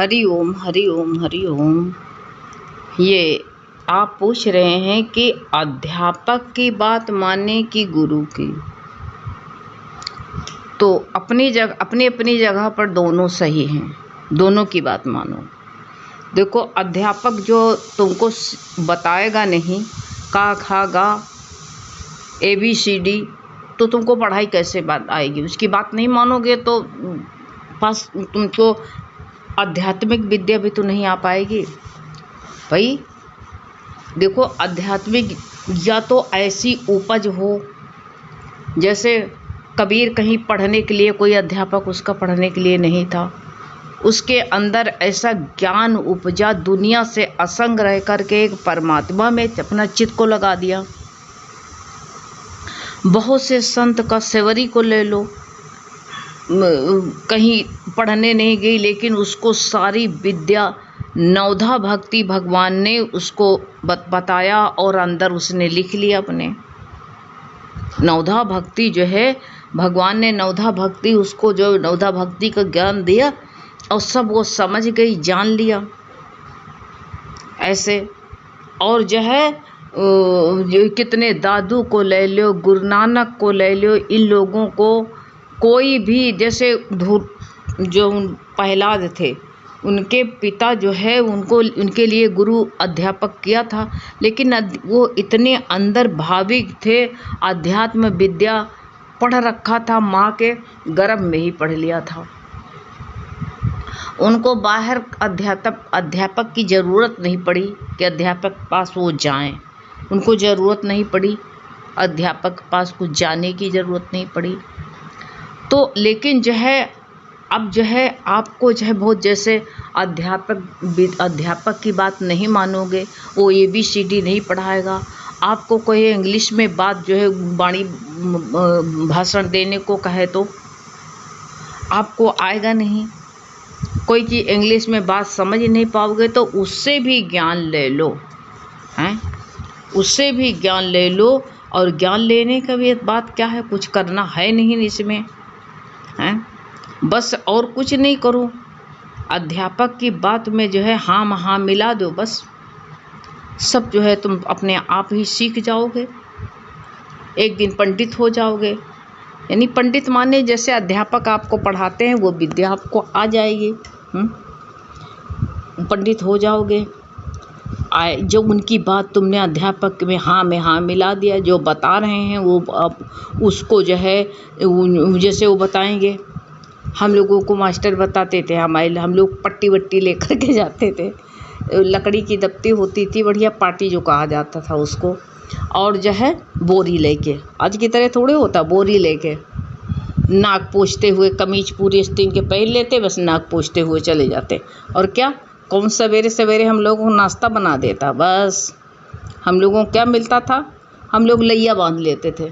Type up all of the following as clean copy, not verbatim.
हरि ओम हरि ओम हरि ओम। ये आप पूछ रहे हैं कि अध्यापक की बात माने कि गुरु की। तो अपनी जगह पर दोनों सही हैं, दोनों की बात मानो। देखो, अध्यापक जो तुमको बताएगा नहीं का खा गा ABCD, तो तुमको पढ़ाई कैसे बात आएगी? उसकी बात नहीं मानोगे तो पास तुमको आध्यात्मिक विद्या भी तो नहीं आ पाएगी भाई। देखो, आध्यात्मिक या तो ऐसी उपज हो, जैसे कबीर कहीं पढ़ने के लिए, कोई अध्यापक उसका पढ़ने के लिए नहीं था, उसके अंदर ऐसा ज्ञान उपजा, दुनिया से असंग रह करके एक परमात्मा में अपना चित्त को लगा दिया। बहुत से संत का सेवरी को ले लो, कहीं पढ़ने नहीं गई, लेकिन उसको सारी विद्या नवधा भक्ति भगवान ने उसको बताया और अंदर उसने लिख लिया अपने। नवधा भक्ति जो है, भगवान ने नवधा भक्ति उसको, जो नवधा भक्ति का ज्ञान दिया और सब वो समझ गई, जान लिया ऐसे। और जो है जो कितने दादू को ले लो, गुरु नानक को ले लो, इन लोगों को कोई भी, जैसे जो प्रहलाद थे, उनके पिता जो है उनको, उनके लिए गुरु अध्यापक किया था, लेकिन वो इतने अंदर भाविक थे, अध्यात्म विद्या पढ़ रखा था, माँ के गर्भ में ही पढ़ लिया था। उनको बाहर अध्यापक की ज़रूरत नहीं पड़ी कि अध्यापक पास वो जाएं, उनको ज़रूरत नहीं पड़ी, अध्यापक पास कुछ जाने की ज़रूरत नहीं पड़ी। तो लेकिन जो है, अब जो है आपको जो है बहुत, जैसे अध्यापक की बात नहीं मानोगे, वो ABCD नहीं पढ़ाएगा आपको। कोई इंग्लिश में बात जो है वाणी भाषण देने को कहे तो आपको आएगा नहीं। कोई की इंग्लिश में बात समझ नहीं पाओगे तो उससे भी ज्ञान ले लो, हैं, उससे भी ज्ञान ले लो। और ज्ञान लेने का भी बात क्या है, कुछ करना है नहीं इसमें, हैं, बस और कुछ नहीं करो। अध्यापक की बात में जो है हाँ मिला दो, बस सब जो है तुम अपने आप ही सीख जाओगे, एक दिन पंडित हो जाओगे। यानी पंडित माने जैसे अध्यापक आपको पढ़ाते हैं वो विद्या आपको आ जाएगी, पंडित हो जाओगे। जो उनकी बात तुमने अध्यापक में हाँ मिला दिया, जो बता रहे हैं वो अब उसको जो है जैसे वो बताएंगे। हम लोगों को मास्टर बताते थे, हम लोग पट्टी वट्टी लेकर के जाते थे, लकड़ी की दफ्ती होती थी बढ़िया, पाटी जो कहा जाता था उसको, और जो है बोरी लेके, आज की तरह थोड़े होता, बोरी लेके नाक पोंछते हुए, कमीज पूरी स्टिंग के पहन लेते, बस नाक पोंछते हुए चले जाते। और क्या, कौन सवेरे सवेरे हम लोगों को नाश्ता बना देता, बस हम लोगों को क्या मिलता था, हम लोग लैया बांध लेते थे,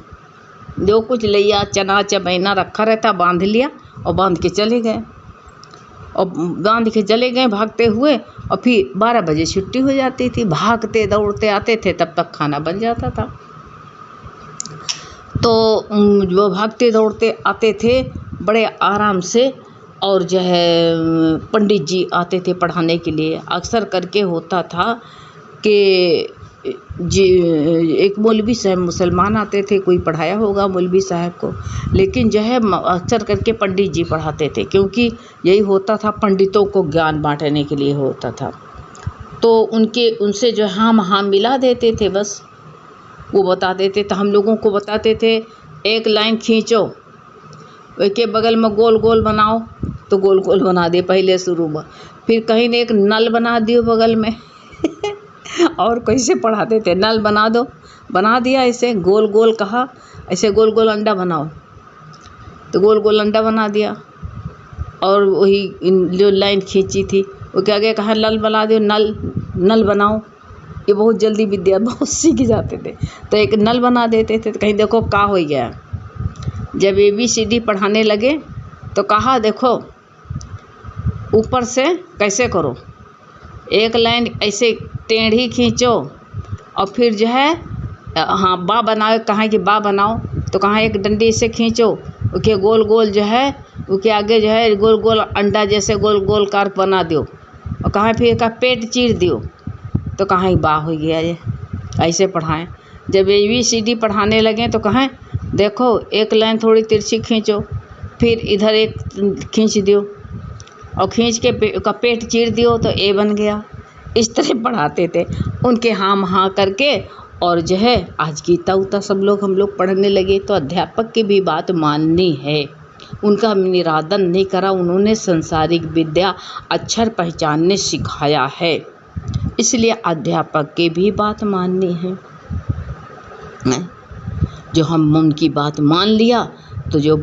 जो कुछ लैया चना चबैना रखा रहता बांध लिया और बांध के चले गए, और बांध के चले गए भागते हुए, और फिर 12 बजे छुट्टी हो जाती थी, भागते दौड़ते आते थे, तब तक खाना बन जाता था। तो वो भागते दौड़ते आते थे बड़े आराम से, और जो है पंडित जी आते थे पढ़ाने के लिए। अक्सर करके होता था कि जी एक मौलवी साहब मुसलमान आते थे, कोई पढ़ाया होगा मौलवी साहब को, लेकिन जो है अक्सर करके पंडित जी पढ़ाते थे, क्योंकि यही होता था, पंडितों को ज्ञान बांटने के लिए होता था। तो उनसे जो हाँ मिला देते थे, बस वो बता देते थे, हम लोगों को बताते थे, एक लाइन खींचो, के बगल में गोल गोल बनाओ, तो गोल गोल बना दे पहले शुरू में, फिर कहीं ने एक नल बना दियो बगल में और कैसे पढ़ाते थे, नल बना दो, बना दिया, ऐसे गोल गोल कहा, ऐसे गोल गोल अंडा बनाओ, तो गोल गोल अंडा बना दिया। और वही जो लाइन खींची थी वो क्या गया, कहा नल बना दो, नल बनाओ। ये बहुत जल्दी विद्या बहुत सीख जाते थे, तो एक नल बना देते थे। तो कहीं देखो का हो गया, जब ABCD पढ़ाने लगे तो कहा देखो ऊपर से कैसे करो, एक लाइन ऐसे टेढ़ी खींचो, और फिर जो है हाँ बा बनाओ, कहाँ कि बा बनाओ, तो कहाँ एक डंडी से खींचो, उसके गोल गोल जो है उसके आगे जो है गोल गोल अंडा जैसे गोल गोल कार बना दो, और कहाँ फिर का पेट चीर दियो तो कहाँ बा हो गया ये। ऐसे पढ़ाएं। जब ABCD पढ़ाने लगे तो कहें देखो एक लाइन थोड़ी तिरछी खींचो, फिर इधर एक खींच दियो और खींच के का पेट चीर दियो तो A बन गया। इस तरह पढ़ाते थे उनके हाँ करके। और जो है आज गीता उता सब लोग हम लोग पढ़ने लगे तो अध्यापक की भी बात माननी है। उनका निरादर नहीं करा, उन्होंने संसारिक विद्या अक्षर पहचानने सिखाया है, इसलिए अध्यापक की भी बात माननी है। जो हम उनकी बात मान लिया तो जो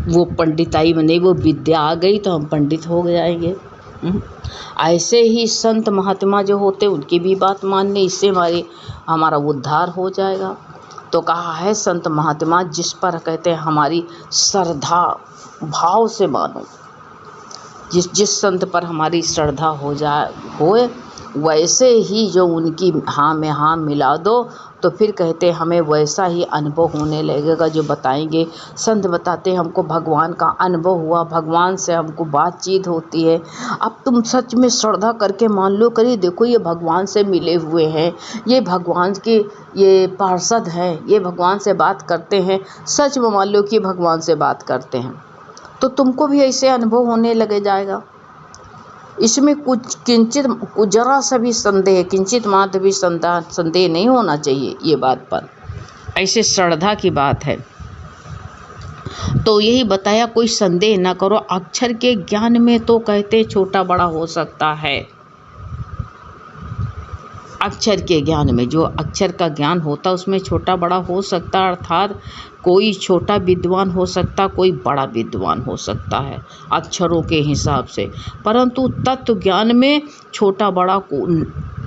वो पंडिताई बने, वो विद्या आ गई तो हम पंडित हो जाएंगे। ऐसे ही संत महात्मा जो होते उनकी भी बात माननी, इससे हमारा उद्धार हो जाएगा। तो कहा है संत महात्मा जिस पर कहते हैं हमारी श्रद्धा भाव से मानो, जिस संत पर हमारी श्रद्धा होए वैसे ही जो उनकी हाँ में हाँ मिला दो तो फिर कहते हैं हमें वैसा ही अनुभव होने लगेगा जो बताएंगे। संत बताते हैं हमको भगवान का अनुभव हुआ, भगवान से हमको बातचीत होती है। अब तुम सच में श्रद्धा करके मान लो, करिए देखो ये भगवान से मिले हुए हैं, ये भगवान के ये पार्षद हैं, ये भगवान से बात करते हैं, सच में मान लो कि भगवान से बात करते हैं तो तुमको भी ऐसे अनुभव होने लगे जाएगा। इसमें कुछ किंचित जरा सा भी संदेह, किंचित मात्र भी संदेह नहीं होना चाहिए ये बात पर। ऐसे श्रद्धा की बात है तो यही बताया, कोई संदेह ना करो। अक्षर के ज्ञान में तो कहते छोटा बड़ा हो सकता है। अक्षर के ज्ञान में जो अक्षर का ज्ञान होता उसमें छोटा बड़ा हो सकता, अर्थात कोई छोटा विद्वान हो सकता, कोई बड़ा विद्वान हो सकता है अक्षरों के हिसाब से, परंतु तत्व ज्ञान में छोटा बड़ा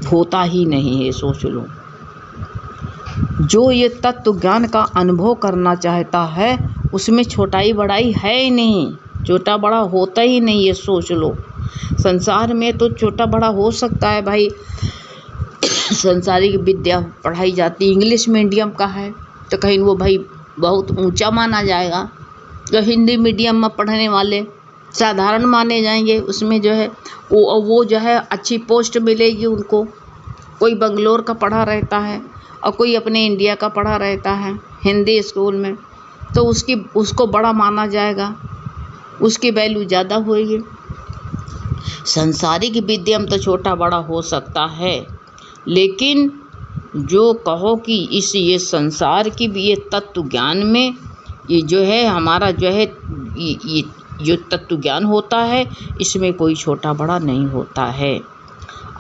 होता ही नहीं है। सोच लो, जो ये तत्व ज्ञान का अनुभव करना चाहता है उसमें छोटाई बड़ाई है ही नहीं, छोटा बड़ा होता ही नहीं है। सोच लो, संसार में तो छोटा बड़ा हो सकता है भाई। संसारिक विद्या पढ़ाई जाती इंग्लिश मीडियम का है तो कहीं वो भाई बहुत ऊंचा माना जाएगा, तो हिंदी मीडियम में पढ़ने वाले साधारण माने जाएंगे। उसमें जो है वो जो है अच्छी पोस्ट मिलेगी उनको। कोई बंगलोर का पढ़ा रहता है और कोई अपने इंडिया का पढ़ा रहता है हिंदी स्कूल में, तो उसको बड़ा माना जाएगा, उसकी वैल्यू ज़्यादा होगी। संसारिक विद्या में तो छोटा बड़ा हो सकता है, लेकिन जो कहो कि ये संसार की भी ये तत्व ज्ञान में ये जो है हमारा जो है ये जो तत्व ज्ञान होता है इसमें कोई छोटा बड़ा नहीं होता है।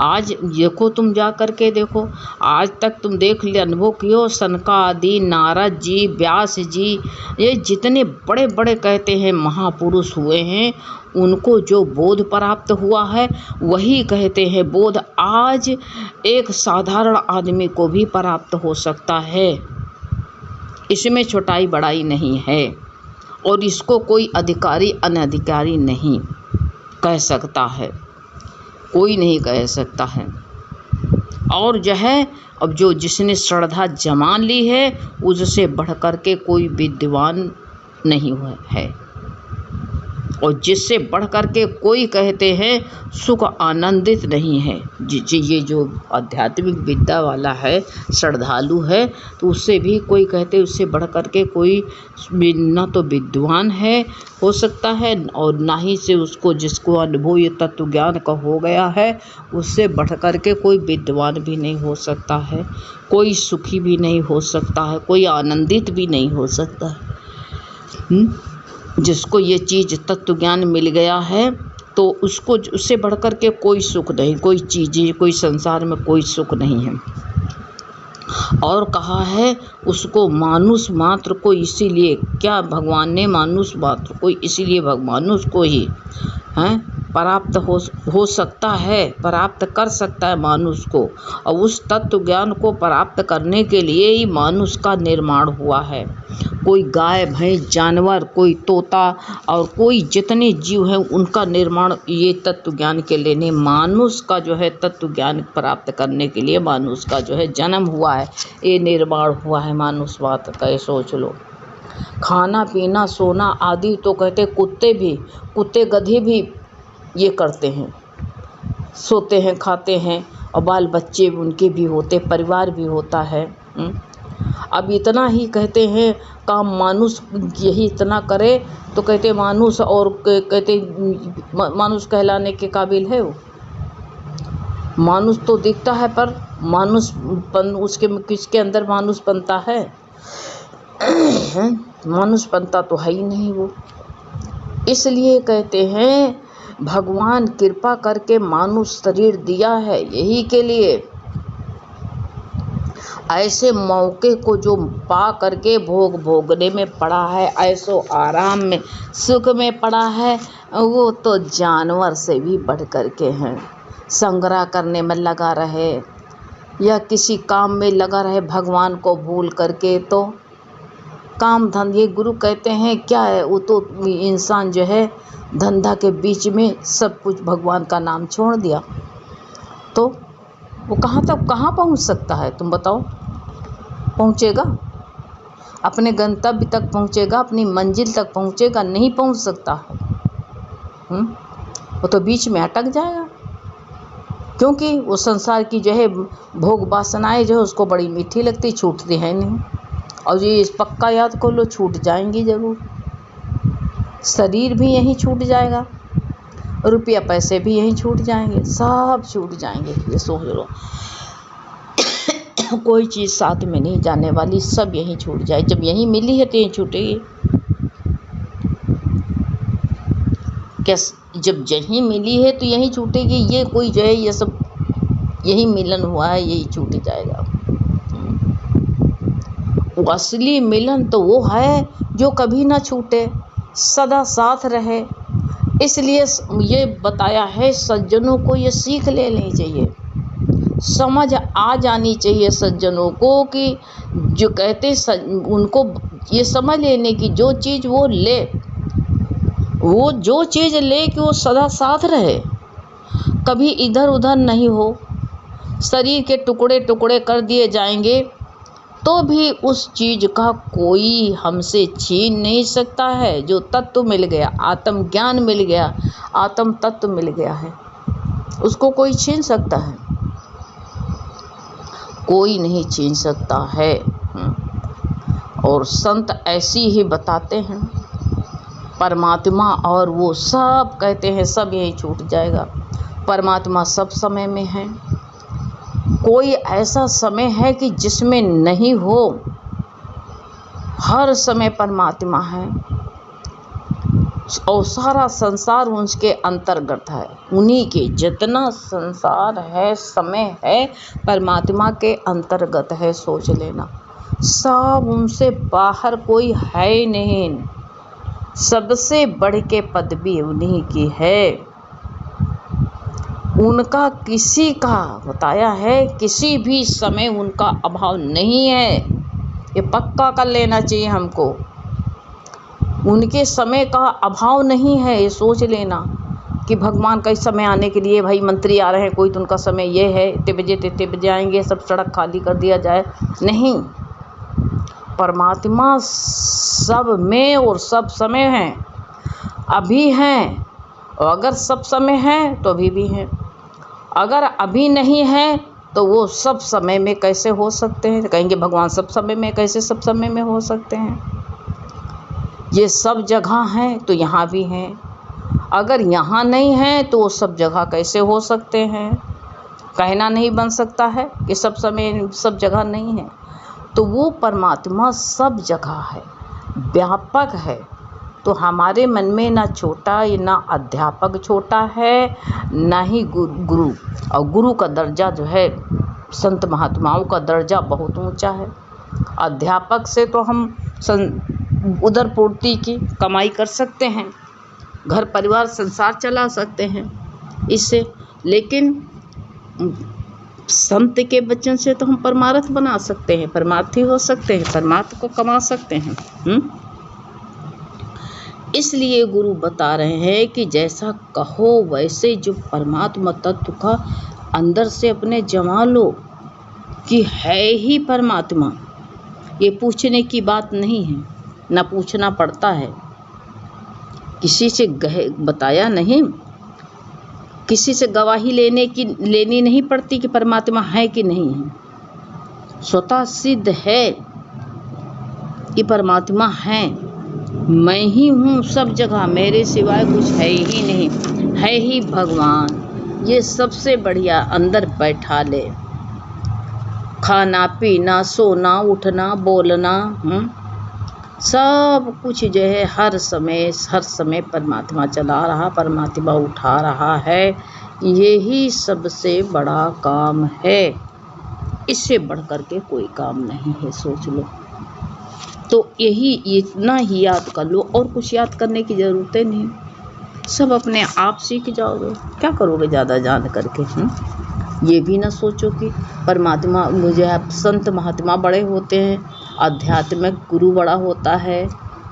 आज देखो, तुम जा कर के देखो, आज तक तुम देख लिया अनुभव कियो, सनकादि, नारद जी, व्यास जी, ये जितने बड़े बड़े कहते हैं महापुरुष हुए हैं, उनको जो बोध प्राप्त हुआ है वही कहते हैं बोध आज एक साधारण आदमी को भी प्राप्त हो सकता है। इसमें छोटाई बड़ाई नहीं है और इसको कोई अधिकारी अनधिकारी नहीं कह सकता है, कोई नहीं कह सकता है। और जो है अब जो जिसने श्रद्धा जमा ली है उससे बढ़ कर के कोई विद्वान नहीं हुआ है, और जिससे बढ़ कर के कोई कहते हैं सुख आनंदित नहीं है। ये जो आध्यात्मिक विद्या वाला है, श्रद्धालु है, तो उससे भी कोई कहते हैं उससे बढ़ कर के कोई ना तो विद्वान है हो सकता है और ना ही से उसको जिसको अनुभव ये तत्व ज्ञान का हो गया है उससे बढ़ कर के कोई विद्वान भी नहीं हो सकता है, कोई सुखी भी नहीं हो सकता है, कोई आनंदित भी नहीं हो सकता है। जिसको ये चीज़ तत्व ज्ञान मिल गया है तो उसको उससे बढ़कर के कोई सुख नहीं, कोई चीज़ें, कोई संसार में कोई सुख नहीं है। और कहा है उसको मानुष मात्र को, इसीलिए क्या भगवान ने मानुष मात्र को इसीलिए मानुष को ही प्राप्त हो सकता है, प्राप्त कर सकता है मानुष को, और उस तत्व ज्ञान को प्राप्त करने के लिए ही मानुष का निर्माण हुआ है। कोई गाय भैंस जानवर, कोई तोता और कोई जितने जीव हैं उनका निर्माण ये तत्व ज्ञान के लिए, मानुष का जो है तत्व ज्ञान प्राप्त करने के लिए मानुष का जो है जन्म हुआ है, ये निर्माण हुआ है मानुष बात का। सोच लो, खाना पीना सोना आदि तो कहते कुत्ते गधे भी ये करते हैं, सोते हैं, खाते हैं, और बाल बच्चे उनके भी होते, परिवार भी होता है। अब इतना ही कहते हैं काम मानुष यही इतना करे तो कहते मानुष, और कहते मानुष कहलाने के काबिल है वो। मानुष तो दिखता है पर मानुषपन उसके किसके अंदर मानुष बनता है? मानुष बनता तो है ही नहीं वो। इसलिए कहते हैं भगवान कृपा करके मानुष शरीर दिया है यही के लिए। ऐसे मौके को जो पा करके भोग भोगने में पड़ा है, ऐसो आराम में सुख में पड़ा है, वो तो जानवर से भी बढ़ करके हैं। संग्रह करने में लगा रहे या किसी काम में लगा रहे भगवान को भूल करके, तो काम धंधे, गुरु कहते हैं क्या है, वो तो इंसान जो है धंधा के बीच में सब कुछ भगवान का नाम छोड़ दिया तो वो कहाँ तक कहाँ पहुँच सकता है? तुम बताओ। पहुँचेगा? अपने गंतव्य तक पहुँचेगा? अपनी मंजिल तक पहुँचेगा? नहीं पहुँच सकता है। वो तो बीच में अटक जाएगा, क्योंकि वो संसार की जो है भोग वासनाएं जो है उसको बड़ी मीठी लगती, छूटती है नहीं। और ये पक्का याद कर लो, छूट जाएंगी ज़रूर। शरीर भी यहीं छूट जाएगा, रुपया पैसे भी यहीं छूट जाएंगे, सब छूट जाएंगे। ये सोच लो, कोई चीज़ साथ में नहीं जाने वाली, सब यहीं छूट जाए। जब यहीं मिली है तो यहीं छूटेगी। क्या जब यहीं मिली है तो यहीं छूटेगी? ये कोई जो है ये सब यही मिलन हुआ है, यही छूट जाएगा। वो असली मिलन तो वो है जो कभी ना छूटे, सदा साथ रहे। इसलिए ये बताया है सज्जनों को, ये सीख लेनी चाहिए, समझ आ जानी चाहिए सज्जनों को कि जो कहते उनको ये समझ लेने की जो चीज़ वो ले, वो जो चीज़ ले कि वो सदा साथ रहे, कभी इधर उधर नहीं हो। शरीर के टुकड़े टुकड़े कर दिए जाएंगे तो भी उस चीज़ का कोई हमसे छीन नहीं सकता है। जो तत्व मिल गया, आत्म ज्ञान मिल गया, आत्म तत्व मिल गया है, उसको कोई छीन सकता है? कोई नहीं छीन सकता है। और संत ऐसी ही बताते हैं परमात्मा, और वो सब कहते हैं सब यही छूट जाएगा। परमात्मा सब समय में है, कोई ऐसा समय है कि जिसमें नहीं हो, हर समय परमात्मा है और सारा संसार उसके अंतर्गत है। उन्हीं के जितना संसार है, समय है, परमात्मा के अंतर्गत है। सोच लेना, सब उनसे बाहर कोई है ही नहीं। सबसे बढ़ के पदवी उन्हीं की है। उनका किसी का बताया है, किसी भी समय उनका अभाव नहीं है। ये पक्का कर लेना चाहिए हमको, उनके समय का अभाव नहीं है। ये सोच लेना कि भगवान का इस समय आने के लिए भाई मंत्री आ रहे हैं कोई, तो उनका समय ये है, इतने बजे आएंगे, सब सड़क खाली कर दिया जाए, नहीं। परमात्मा सब में और सब समय हैं, अभी हैं, और अगर सब समय हैं तो अभी भी हैं। अगर अभी नहीं है तो वो सब समय में कैसे हो सकते हैं? कहेंगे भगवान सब समय में, कैसे सब समय में हो सकते हैं? ये सब जगह हैं तो यहाँ भी हैं। अगर यहाँ नहीं है तो वो सब जगह कैसे हो सकते हैं? कहना नहीं बन सकता है कि सब समय सब जगह नहीं है। तो वो परमात्मा सब जगह है, व्यापक है। तो हमारे मन में ना छोटा ना अध्यापक छोटा है, ना ही गुरु। और गुरु का दर्जा जो है, संत महात्माओं का दर्जा बहुत ऊंचा है। अध्यापक से तो हम उधर पूर्ति की कमाई कर सकते हैं, घर परिवार संसार चला सकते हैं इससे, लेकिन संत के वचन से तो हम परमार्थ बना सकते हैं, परमार्थी हो सकते हैं, परमार्थ को कमा सकते हैं। इसलिए गुरु बता रहे हैं कि जैसा कहो वैसे जो परमात्मा तत्व का अंदर से अपने जमा लो कि है ही परमात्मा। ये पूछने की बात नहीं है, ना पूछना पड़ता है, किसी से बताया नहीं किसी से गवाही लेनी नहीं पड़ती कि परमात्मा है कि नहीं है। स्वतः सिद्ध है कि परमात्मा है। मैं ही हूँ सब जगह, मेरे सिवाय कुछ है ही नहीं, है ही भगवान। ये सबसे बढ़िया अंदर बैठा ले। खाना पीना, सोना, उठना, बोलना, सब कुछ जो है हर समय परमात्मा चला रहा, परमात्मा उठा रहा है। यही सबसे बड़ा काम है। इससे बढ़ कर के कोई काम नहीं है, सोच लो। तो यही इतना ही याद कर लो, और कुछ याद करने की ज़रूरत नहीं। सब अपने आप सीख जाओगे। क्या करोगे ज़्यादा जान करके? ये भी ना सोचो कि परमात्मा, मुझे आप संत महात्मा बड़े होते हैं, आध्यात्मिक गुरु बड़ा होता है,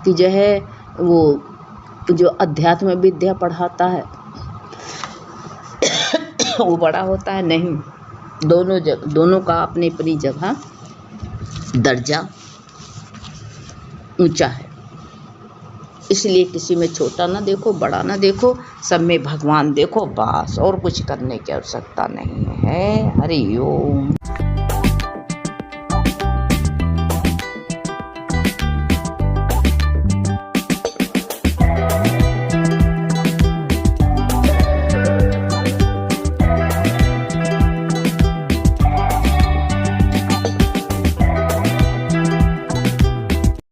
कि जो है वो जो अध्यात्म विद्या पढ़ाता है वो बड़ा होता है। नहीं, दोनों का अपनी अपनी जगह दर्जा ऊंचा है। इसलिए किसी में छोटा ना देखो, बड़ा ना देखो, सब में भगवान देखो, बस। और कुछ करने की आवश्यकता नहीं है। हरि ओम।